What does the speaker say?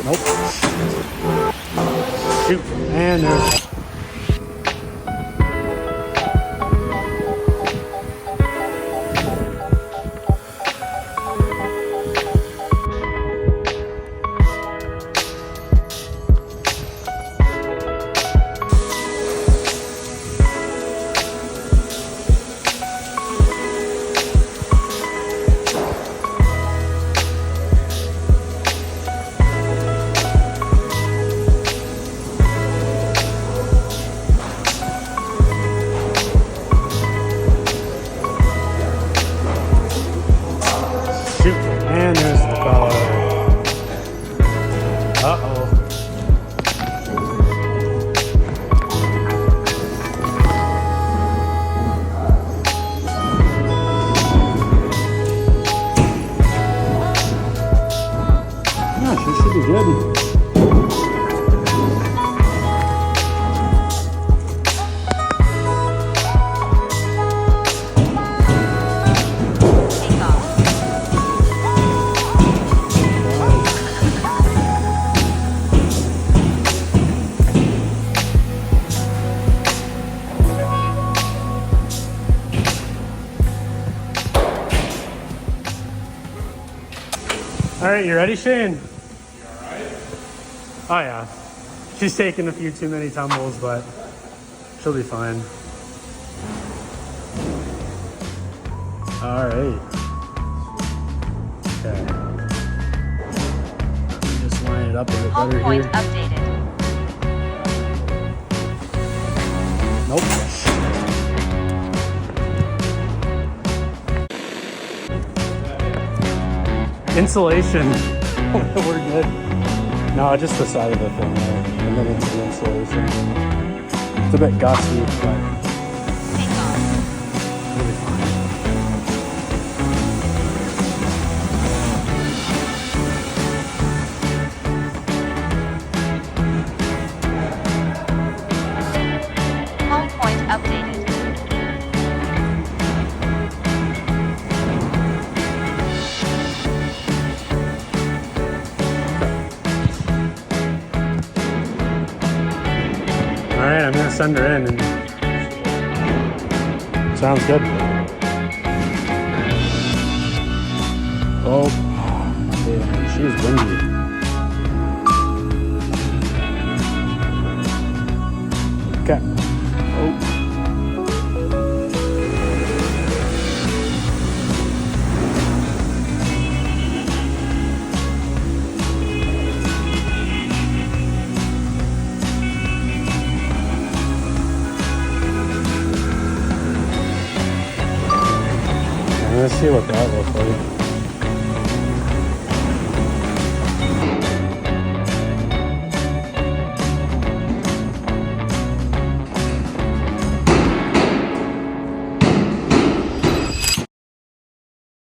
Nope. Shoot. And there's... Shoot. And there's the fellow. Uh-oh. Yeah, she should be good. All right, you ready, Shane? Oh yeah. She's taken a few too many tumbles, but she'll be fine. All right. Okay. Just line it up a bit Home better point here. updated. Nope. Insulation. We're good. No, just the side of the thing there, and then it's the insulation. It's a bit gusty, but it'll be fine. Home point updated. All right, I'm gonna send her in, and sounds good. Oh, man, she's windy. Okay. Oh. Let's see what that looks like.